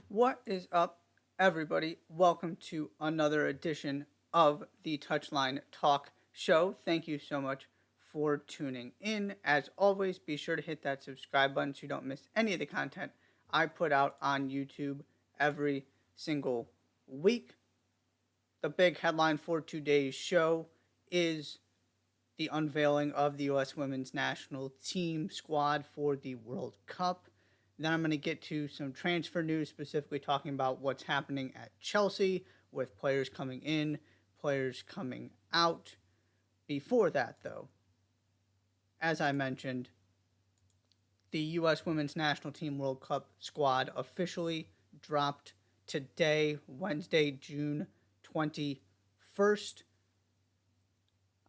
What is up, everybody? Welcome to another edition of the Touchline Talk Show. Thank you so much for tuning in. As always, be sure to hit that subscribe button so you don't miss any of the content I put out on YouTube every single week. The big headline for today's show is the unveiling of the U.S. women's national team squad for the World Cup. Then I'm going to get to some transfer news, specifically talking about what's happening at Chelsea with players coming in, players coming out. Before that, though, as I mentioned, the U.S. Women's National Team World Cup squad officially dropped today, Wednesday, June 21st.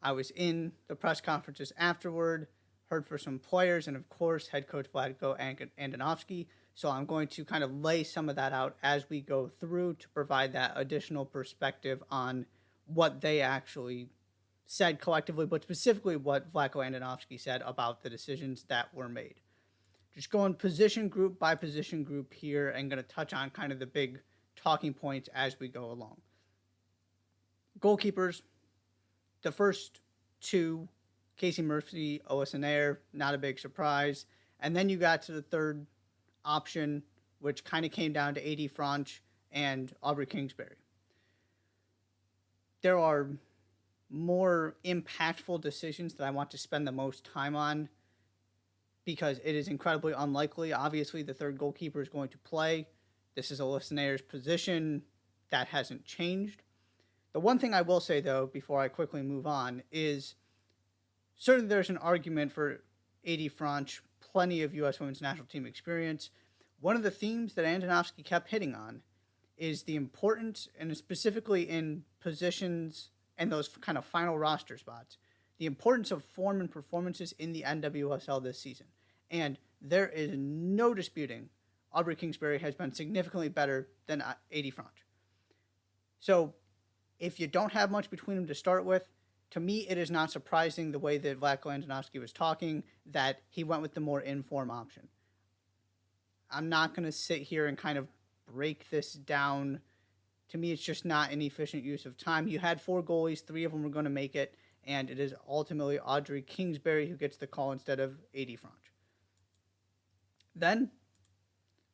I was in the press conferences afterward, heard for some players, and of course, head coach Vladko Andonovski. So I'm going to kind of lay some of that out as we go through to provide that additional perspective on what they actually said collectively, but specifically what Vladko Andonovski said about the decisions that were made. Just going position group by position group here and going to touch on kind of the big talking points as we go along. Goalkeepers, the first two, Casey Murphy, Olasanair, not a big surprise. And then you got to the third option, which kind of came down to A.D. Franch and Aubrey Kingsbury. There are more impactful decisions that I want to spend the most time on because it is incredibly unlikely. Obviously, the third goalkeeper is going to play. This is Olasanair's position. That hasn't changed. The one thing I will say, though, before I quickly move on, is certainly there's an argument for A.D. Franch, plenty of U.S. women's national team experience. One of the themes that Andonovski kept hitting on is the importance, and specifically in positions and those kind of final roster spots, the importance of form and performances in the NWSL this season. And there is no disputing Aubrey Kingsbury has been significantly better than A.D. Franch. So if you don't have much between them to start with, to me, it is not surprising the way that Vlatko Andonovski was talking that he went with the more in-form option. I'm not going to sit here and kind of break this down. To me, it's just not an efficient use of time. You had four goalies, three of them were going to make it, and it is ultimately Audrey Kingsbury who gets the call instead of A.D. Franch. Then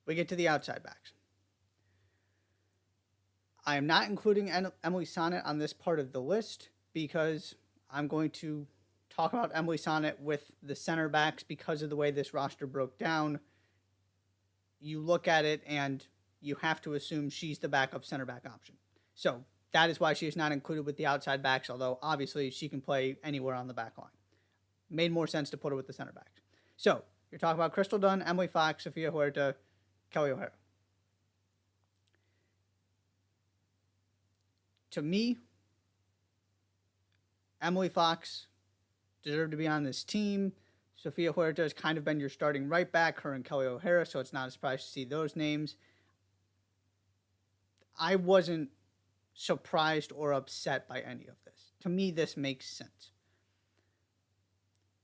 we get to the outside backs. I am not including Emily Sonnet on this part of the list because I'm going to talk about Emily Sonnet with the center backs because of the way this roster broke down. You look at it and you have to assume she's the backup center back option. So that is why she is not included with the outside backs, although obviously she can play anywhere on the back line. Made more sense to put her with the center backs. So you're talking about Crystal Dunn, Emily Fox, Sofia Huerta, Kelly O'Hara. To me, Emily Fox deserved to be on this team. Sofia Huerta has kind of been your starting right back, her and Kelly O'Hara, so it's not a surprise to see those names. I wasn't surprised or upset by any of this. To me, this makes sense.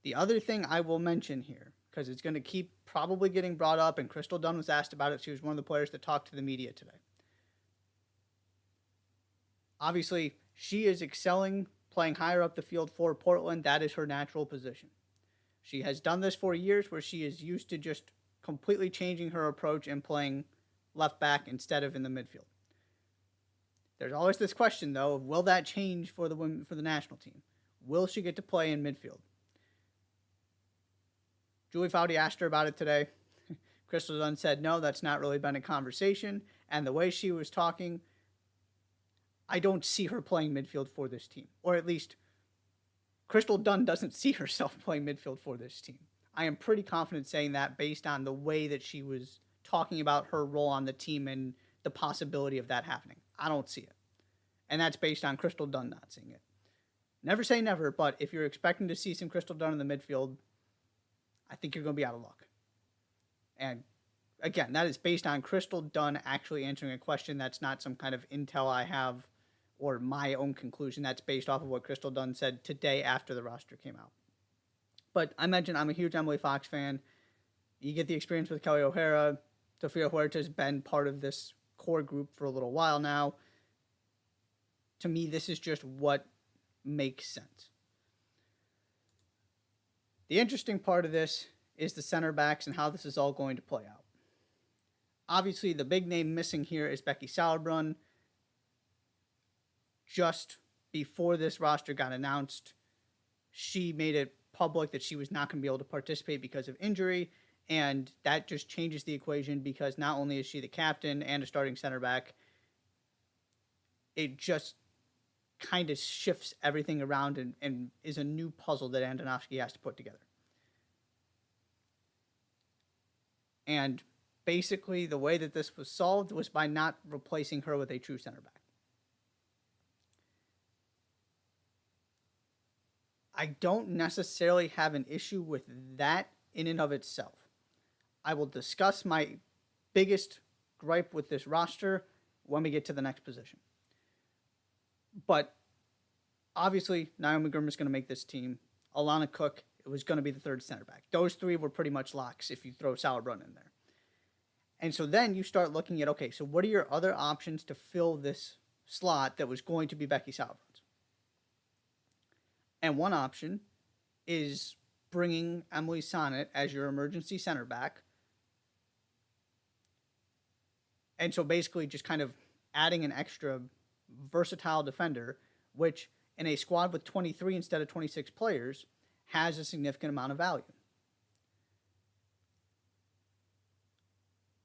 The other thing I will mention here, because it's going to keep probably getting brought up, and Crystal Dunn was asked about it. She was one of the players that talked to the media today. Obviously, she is excelling playing higher up the field for Portland. That is her natural position. She has done this for years where she is used to just completely changing her approach and playing left back instead of in the midfield. There's always this question, though, of will that change for the women, for the national team? Will she get to play in midfield? Julie Foudy asked her about it today. Crystal Dunn said, no, that's not really been a conversation. And the way she was talking, I don't see her playing midfield for this team. Or at least, Crystal Dunn doesn't see herself playing midfield for this team. I am pretty confident saying that based on the way that she was talking about her role on the team and the possibility of that happening. I don't see it. And that's based on Crystal Dunn not seeing it. Never say never, but if you're expecting to see some Crystal Dunn in the midfield, I think you're going to be out of luck. And again, that is based on Crystal Dunn actually answering a question. That's not some kind of intel I have or my own conclusion. That's based off of what Crystal Dunn said today after the roster came out. But I mentioned I'm a huge Emily Fox fan. You get the experience with Kelly O'Hara. Sofia Huerta has been part of this core group for a little while now. To me, this is just what makes sense. The interesting part of this is the center backs and how this is all going to play out. Obviously, the big name missing here is Becky Sauerbrunn. Just before this roster got announced, she made it public that she was not going to be able to participate because of injury, and that just changes the equation because not only is she the captain and a starting center back, it just kind of shifts everything around and is a new puzzle that Andonovski has to put together. And basically, the way that this was solved was by not replacing her with a true center back. I don't necessarily have an issue with that in and of itself. I will discuss my biggest gripe with this roster when we get to the next position. But obviously, Naomi Girma is going to make this team. Alana Cook, it was going to be the third center back. Those three were pretty much locks if you throw Sauerbrunn in there. And so then you start looking at, okay, so what are your other options to fill this slot that was going to be Becky Sauerbrunn? And one option is bringing Emily Sonnet as your emergency center back. And so basically just kind of adding an extra versatile defender, which in a squad with 23 instead of 26 players has a significant amount of value.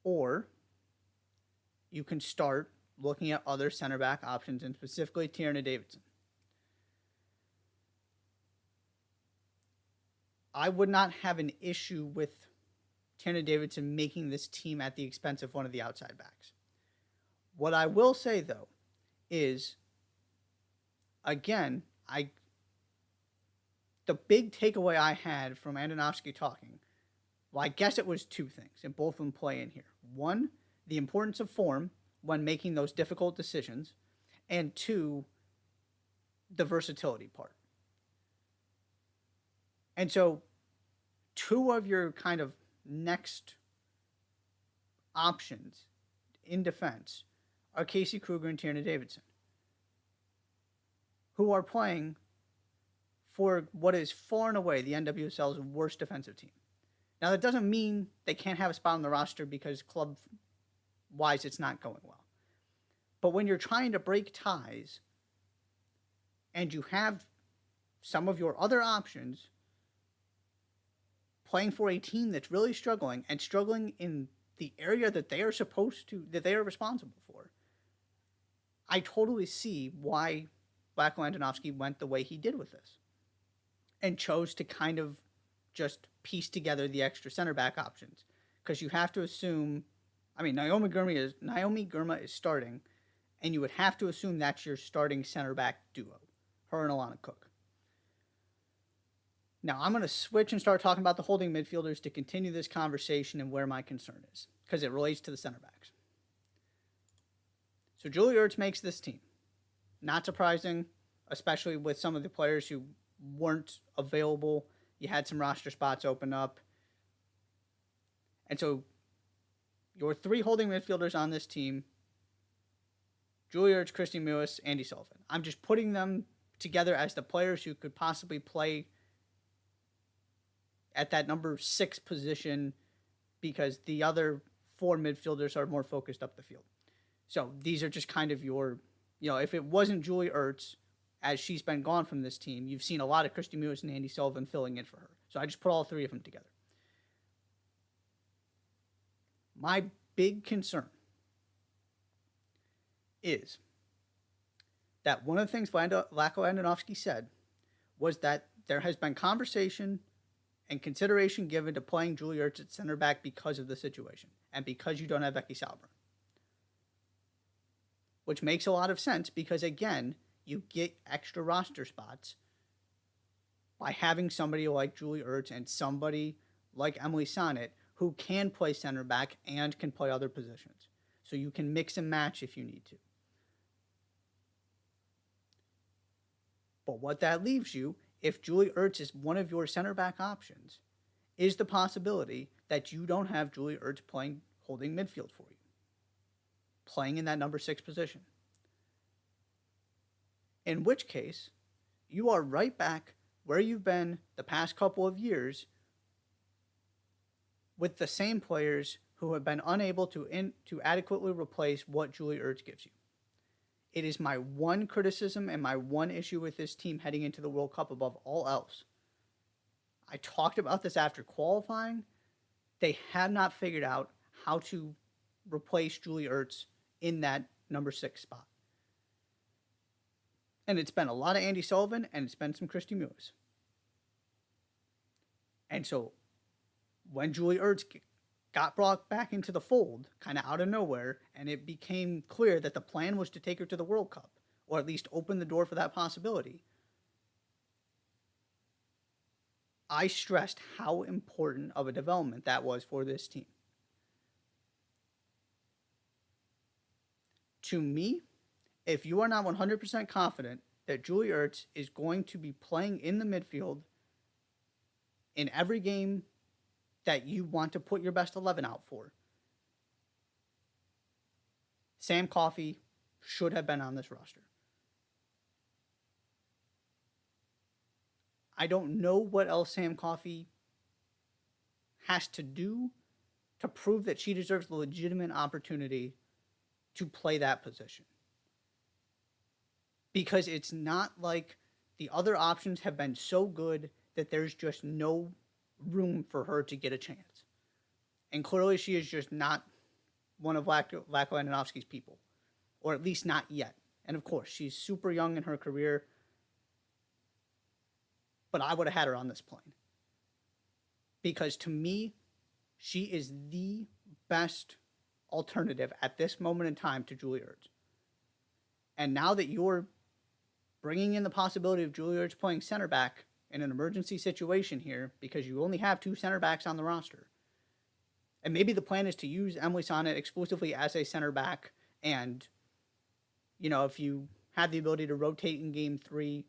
Or you can start looking at other center back options, and specifically Tierna Davidson. I would not have an issue with Tierna Davidson making this team at the expense of one of the outside backs. What I will say, though, is, again, the big takeaway I had from Andonovski talking, well, I guess it was two things, and both of them play in here. One, the importance of form when making those difficult decisions, and two, the versatility part. And so two of your kind of next options in defense are Casey Kruger and Tierna Davidson, who are playing for what is far and away the NWSL's worst defensive team. Now, that doesn't mean they can't have a spot on the roster because club-wise it's not going well. But when you're trying to break ties and you have some of your other options playing for a team that's really struggling and struggling in the area that they are responsible for, I totally see why Vlatko Andonovski went the way he did with this and chose to kind of just piece together the extra center back options. Because you have to assume, Naomi Girma is starting, and you would have to assume that's your starting center back duo, her and Alana Cook. Now, I'm going to switch and start talking about the holding midfielders to continue this conversation and where my concern is, because it relates to the center backs. So Julie Ertz makes this team. Not surprising, especially with some of the players who weren't available. You had some roster spots open up. And so your three holding midfielders on this team, Julie Ertz, Christy Mewis, Andy Sullivan. I'm just putting them together as the players who could possibly play at that number 6 position because the other 4 midfielders are more focused up the field. So these are just kind of your, if it wasn't Julie Ertz, as she's been gone from this team, you've seen a lot of Christy Mewis and Andy Sullivan filling in for her. So I just put all 3 of them together. My big concern is that one of the things Vlatko Andonovski said was that there has been conversation and consideration given to playing Julie Ertz at center back because of the situation and because you don't have Becky Sauerbrunn. Which makes a lot of sense because, again, you get extra roster spots by having somebody like Julie Ertz and somebody like Emily Sonnet who can play center back and can play other positions. So you can mix and match if you need to. But what that leaves you, if Julie Ertz is one of your center back options, is the possibility that you don't have Julie Ertz playing holding midfield for you, playing in that number 6 position. In which case, you are right back where you've been the past couple of years with the same players who have been unable to adequately replace what Julie Ertz gives you. It is my one criticism and my one issue with this team heading into the World Cup above all else. I talked about this after qualifying. They have not figured out how to replace Julie Ertz in that number 6 spot. And it's been a lot of Andy Sullivan, and it's been some Christy Mewis. And so when Julie Ertz got brought back into the fold, kind of out of nowhere, and it became clear that the plan was to take her to the World Cup, or at least open the door for that possibility, I stressed how important of a development that was for this team. To me, if you are not 100% confident that Julie Ertz is going to be playing in the midfield in every game that you want to put your best 11 out for, Sam Coffey should have been on this roster. I don't know what else Sam Coffey has to do to prove that she deserves the legitimate opportunity to play that position. Because it's not like the other options have been so good that there's just no room for her to get a chance. And clearly she is just not one of Vlatko Andonovski's people. Or at least not yet. And of course, she's super young in her career. But I would have had her on this plane. Because to me, she is the best alternative at this moment in time to Julie Ertz. And now that you're bringing in the possibility of Julie Ertz playing center back in an emergency situation here, because you only have 2 center backs on the roster, and maybe the plan is to use Emily Sonnet exclusively as a center back, and, you know, if you have the ability to rotate in game 3,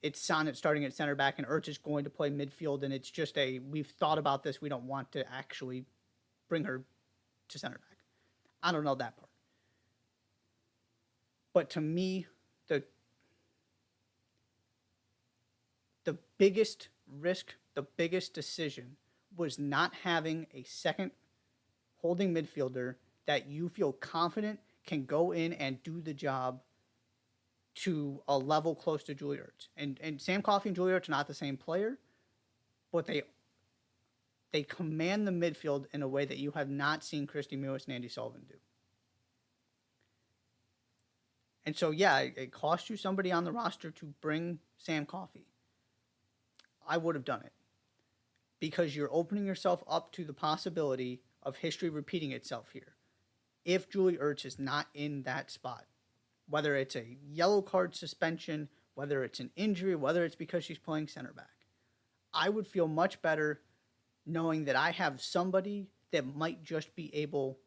it's Sonnet starting at center back and Ertz is going to play midfield, and it's just we've thought about this, we don't want to actually bring her to center back. I don't know that part. But to me, the biggest risk, the biggest decision was not having a second holding midfielder that you feel confident can go in and do the job to a level close to Julie Ertz. And Sam Coffey and Julie Ertz are not the same player, but they command the midfield in a way that you have not seen Christy Mewis and Andy Sullivan do. And so, yeah, it cost you somebody on the roster to bring Sam Coffey. I would have done it. Because you're opening yourself up to the possibility of history repeating itself here. If Julie Ertz is not in that spot. Whether it's a yellow card suspension, whether it's an injury, whether it's because she's playing center back. I would feel much better knowing that I have somebody that might just be able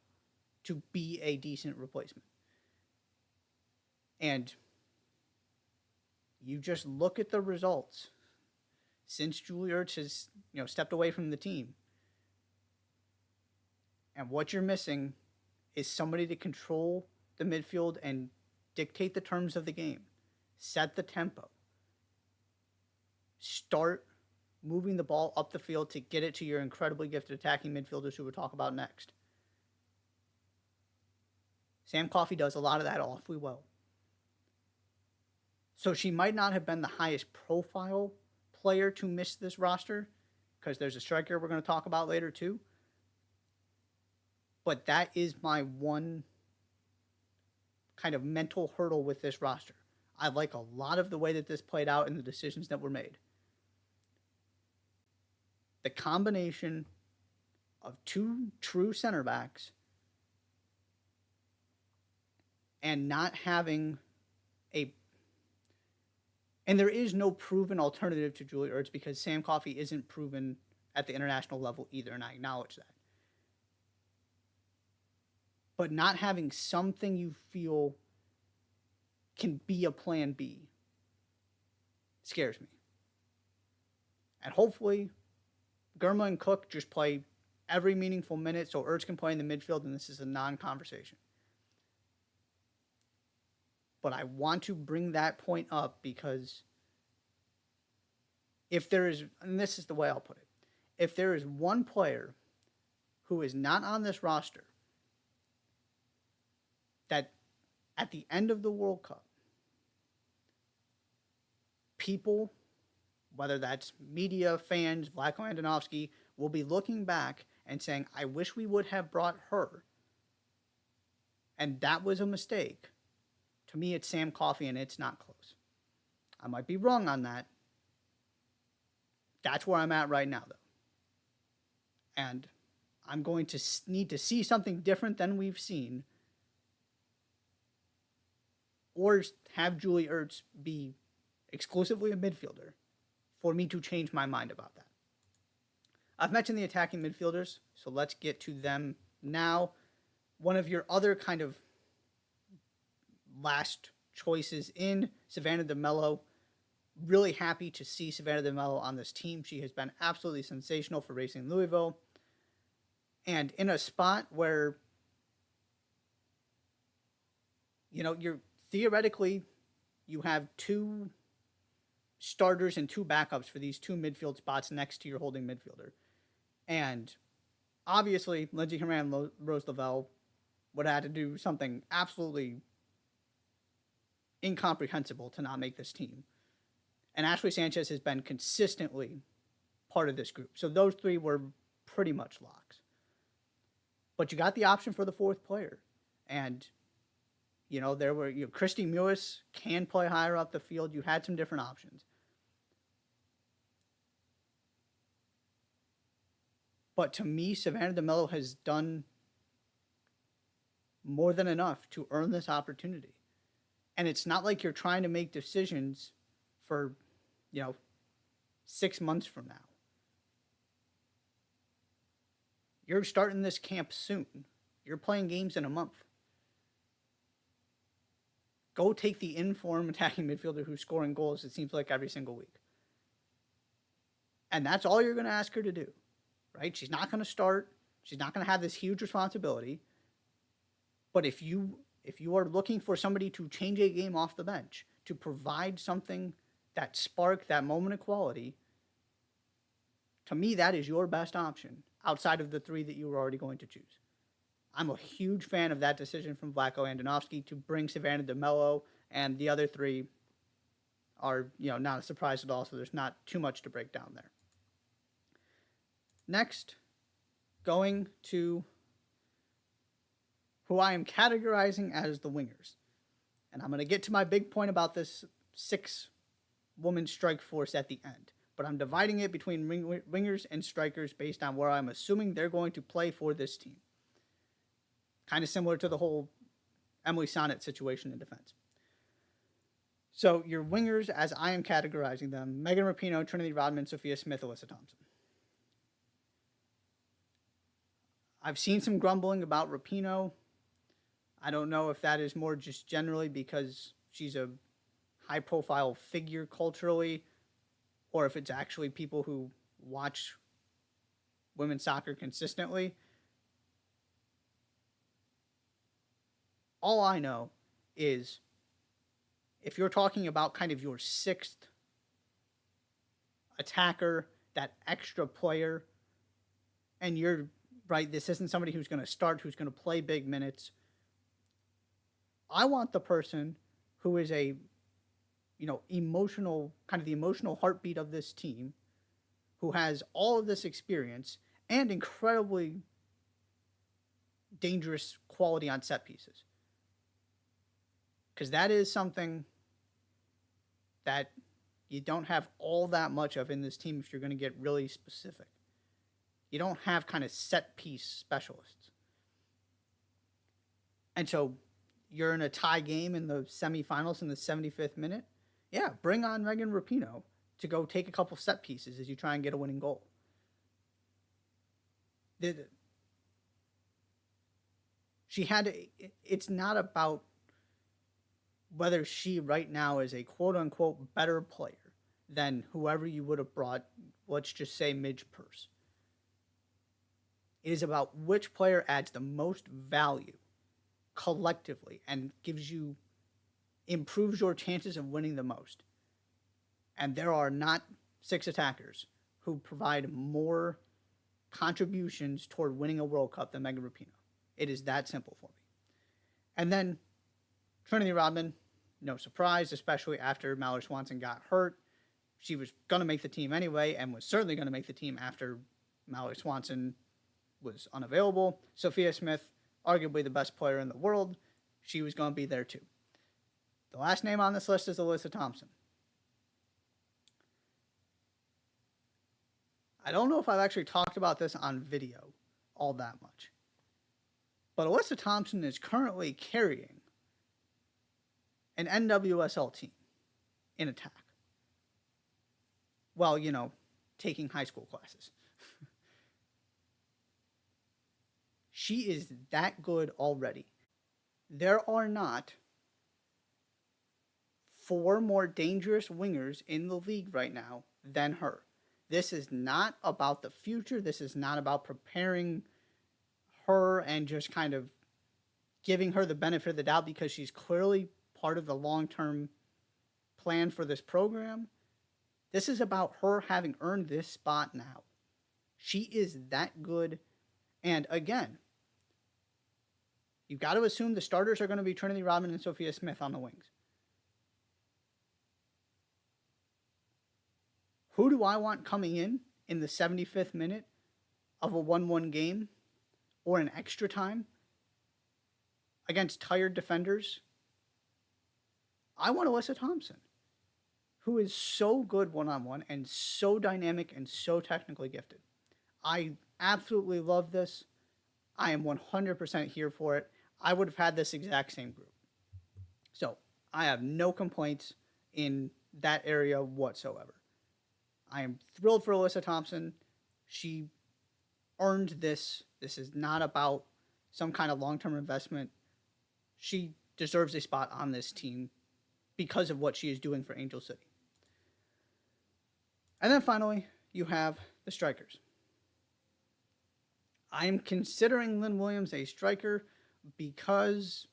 to be a decent replacement. And you just look at the results since Julie Ertz has, stepped away from the team. And what you're missing is somebody to control the midfield and dictate the terms of the game. Set the tempo. Start moving the ball up the field to get it to your incredibly gifted attacking midfielders who we'll talk about next. Sam Coffey does a lot of that awfully well. So she might not have been the highest profile player to miss this roster, because there's a striker we're going to talk about later too. But that is my one kind of mental hurdle with this roster. I like a lot of the way that this played out and the decisions that were made. The combination of 2 true center backs and not having and there is no proven alternative to Julie Ertz because Sam Coffey isn't proven at the international level either, and I acknowledge that. But not having something you feel can be a plan B scares me. And hopefully, Germa and Cook just play every meaningful minute so Ertz can play in the midfield, and this is a non-conversation. But I want to bring that point up because if there is, and this is the way I'll put it, if there is one player who is not on this roster that at the end of the World Cup, people, whether that's media, fans, Vlatko Andonovski, will be looking back and saying, I wish we would have brought her. And that was a mistake. To me, it's Sam Coffey, and it's not close. I might be wrong on that. That's where I'm at right now, though. And I'm going to need to see something different than we've seen, or have Julie Ertz be exclusively a midfielder for me to change my mind about that. I've mentioned the attacking midfielders, so let's get to them now. One of your other kind of last choices in Savannah DeMello. Really happy to see Savannah DeMello on this team. She has been absolutely sensational for Racing Louisville. And in a spot where, you're theoretically, you have two starters and two backups for these two midfield spots next to your holding midfielder. And obviously, Lindsey Horan and Rose Lavelle would have had to do something absolutely incomprehensible to not make this team. And Ashley Sanchez has been consistently part of this group. So those three were pretty much locks. But you got the option for the fourth player. And, there were, Christy Mewis can play higher up the field. You had some different options. But to me, Savannah DeMello has done more than enough to earn this opportunity. And it's not like you're trying to make decisions for, 6 months from now. You're starting this camp soon. You're playing games in a month. Go take the informed attacking midfielder who's scoring goals, it seems like, every single week. And that's all you're going to ask her to do, right? She's not going to start. She's not going to have this huge responsibility. But if you are looking for somebody to change a game off the bench, to provide something, that spark, that moment of quality, to me, that is your best option outside of the three that you were already going to choose. I'm a huge fan of that decision from Vlatko Andonovski to bring Savannah DeMello, and the other three are, not a surprise at all, so there's not too much to break down there. Next, going to who I am categorizing as the wingers. And I'm going to get to my big point about this 6-woman strike force at the end. But I'm dividing it between wingers and strikers based on where I'm assuming they're going to play for this team. Kind of similar to the whole Emily Sonnet situation in defense. So your wingers, as I am categorizing them, Megan Rapinoe, Trinity Rodman, Sophia Smith, Alyssa Thompson. I've seen some grumbling about Rapinoe. I don't know if that is more just generally because she's a high-profile figure culturally, or if it's actually people who watch women's soccer consistently. All I know is if you're talking about kind of your sixth attacker, that extra player, and you're right, this isn't somebody who's going to start, who's going to play big minutes. I want the person who is a, emotional, kind of the emotional heartbeat of this team, who has all of this experience and incredibly dangerous quality on set pieces. Because that is something that you don't have all that much of in this team if you're going to get really specific. You don't have kind of set piece specialists. And so you're in a tie game in the semifinals in the 75th minute. Yeah, bring on Megan Rapinoe to go take a couple set pieces as you try and get a winning goal. She had to, it's not about whether she right now is a quote-unquote better player than whoever you would have brought, let's just say Midge Purse. It is about which player adds the most value collectively and improves your chances of winning the most. And there are not 6 attackers who provide more contributions toward winning a World Cup than Megan Rapinoe. It is that simple for me. And then Trinity Rodman, no surprise, especially after Mallory Swanson got hurt. She was going to make the team anyway and was certainly going to make the team after Mallory Swanson was unavailable. Sophia Smith, arguably the best player in the world, she was going to be there too. The last name on this list is Alyssa Thompson. I don't know if I've actually talked about this on video all that much, but Alyssa Thompson is currently carrying an NWSL team in attack. Well, taking high school classes. She is that good already. There are not 4 more dangerous wingers in the league right now than her. This is not about the future. This is not about preparing her and just kind of giving her the benefit of the doubt because she's clearly part of the long-term plan for this program. This is about her having earned this spot now. She is that good. And again, you've got to assume the starters are going to be Trinity Rodman and Sophia Smith on the wings. Who do I want coming in the 75th minute of a 1-1 game or an extra time against tired defenders? I want Alyssa Thompson, who is so good one-on-one and so dynamic and so technically gifted. I absolutely love this. I am 100% here for it. I would have had this exact same group. So I have no complaints in that area whatsoever. I am thrilled for Alyssa Thompson. She earned this. This is not about some kind of long-term investment. She deserves a spot on this team because of what she is doing for Angel City. And then finally, you have the strikers. I am considering Lynn Williams a striker because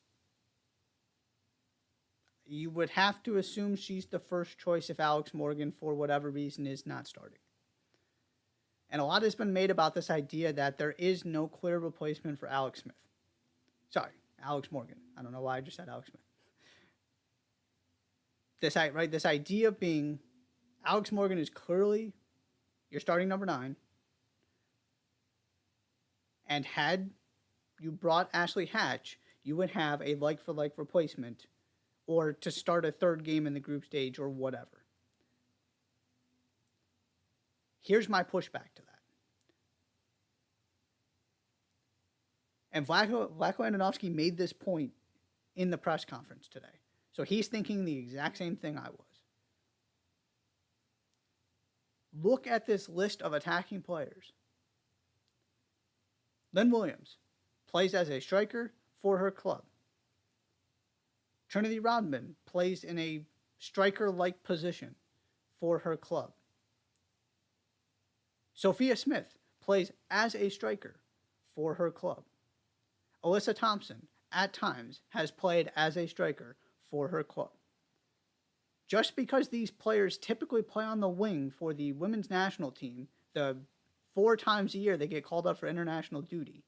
you would have to assume she's the first choice if Alex Morgan, for whatever reason, is not starting. And a lot has been made about this idea that there is no clear replacement for Alex Smith. Sorry, Alex Morgan. I don't know why I just said Alex Smith. This idea being Alex Morgan is clearly your starting number 9. And had you brought Ashley Hatch, you would have a like-for-like replacement or to start a third game in the group stage or whatever. Here's my pushback to that. And Vlatko Andonovski made this point in the press conference today. So he's thinking the exact same thing I was. Look at this list of attacking players. Lynn Williams plays as a striker for her club. Trinity Rodman plays in a striker-like position for her club. Sophia Smith plays as a striker for her club. Alyssa Thompson, at times, has played as a striker for her club. Just because these players typically play on the wing for the women's national team, the 4 times a year they get called up for international duty,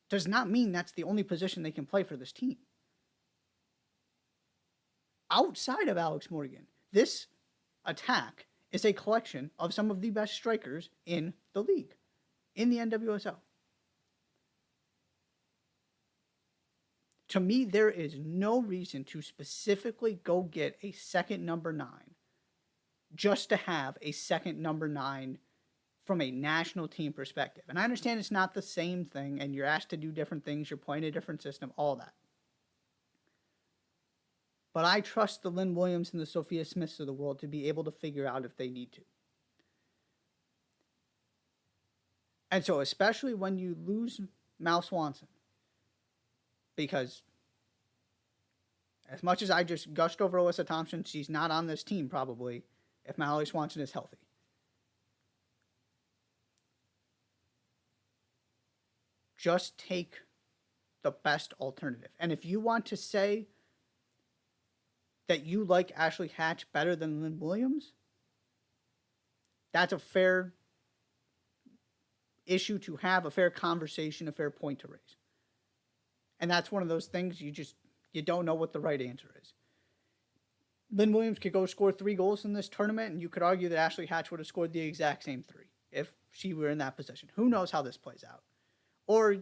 does not mean that's the only position they can play for this team. Outside of Alex Morgan, this attack is a collection of some of the best strikers in the league, in the NWSL. To me, there is no reason to specifically go get a second number 9 just to have a second number 9 from a national team perspective. And I understand it's not the same thing, and you're asked to do different things, you're playing a different system, all that. But I trust the Lynn Williams and the Sophia Smiths of the world to be able to figure out if they need to. And so, especially when you lose Mal Swanson, because as much as I just gushed over Alyssa Thompson, she's not on this team probably if Mallory Swanson is healthy. just take the best alternative. And if you want to say that you like Ashley Hatch better than Lynn Williams, that's a fair issue to have, a fair conversation, a fair point to raise. And that's one of those things you don't know what the right answer is. Lynn Williams could go score 3 goals in this tournament, and you could argue that Ashley Hatch would have scored the exact same 3 if she were in that position. Who knows how this plays out? Or,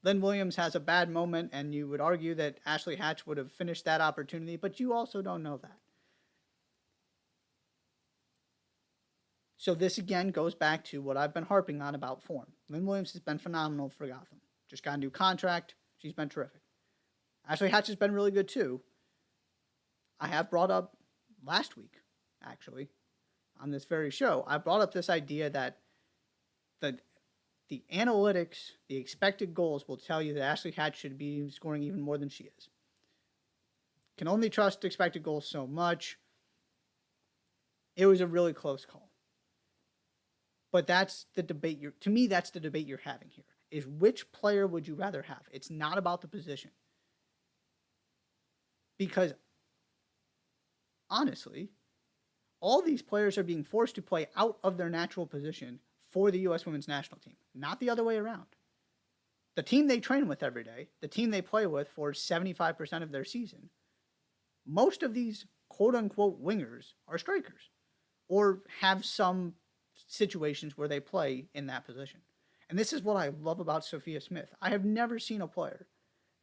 Lynn Williams has a bad moment, and you would argue that Ashley Hatch would have finished that opportunity, but you also don't know that. So this again goes back to what I've been harping on about form. Lynn Williams has been phenomenal for Gotham. Just got a new contract. She's been terrific. Ashley Hatch has been really good too. I have brought up last week, actually, on this very show, I brought up this idea that the analytics, the expected goals will tell you that Ashley Hatch should be scoring even more than she is. Can only trust expected goals so much. It was a really close call. But that's the debate to me, that's the debate you're having here, is which player would you rather have? It's not about the position. Because honestly, all these players are being forced to play out of their natural position for the U.S. women's national team, not the other way around. The team they train with every day, the team they play with for 75% of their season, most of these quote-unquote wingers are strikers or have some situations where they play in that position. And this is what I love about Sophia Smith. I have never seen a player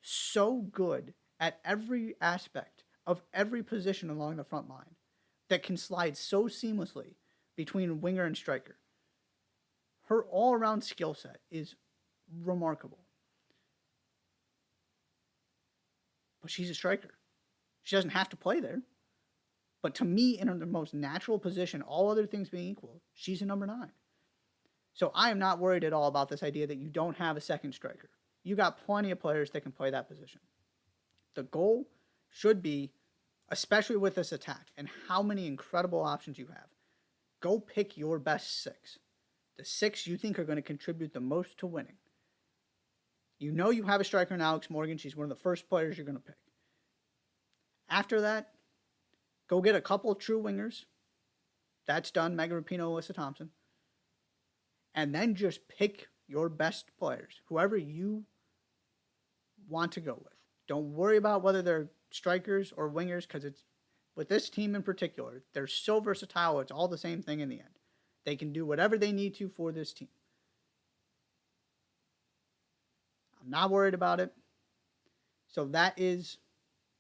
so good at every aspect of every position along the front line that can slide so seamlessly between winger and striker. Her all-around skill set is remarkable. But she's a striker. She doesn't have to play there. But to me, in her most natural position, all other things being equal, she's a number 9. So I am not worried at all about this idea that you don't have a second striker. You got plenty of players that can play that position. The goal should be, especially with this attack and how many incredible options you have, go pick your best 6. The 6 you think are going to contribute the most to winning. You know you have a striker in Alex Morgan. She's one of the first players you're going to pick. After that, go get a couple of true wingers. That's done. Megan Rapinoe, Alyssa Thompson. And then just pick your best players, whoever you want to go with. Don't worry about whether they're strikers or wingers, because it's with this team in particular, they're so versatile, it's all the same thing in the end. They can do whatever they need to for this team. I'm not worried about it. So that is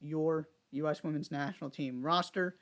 your U.S. Women's National Team roster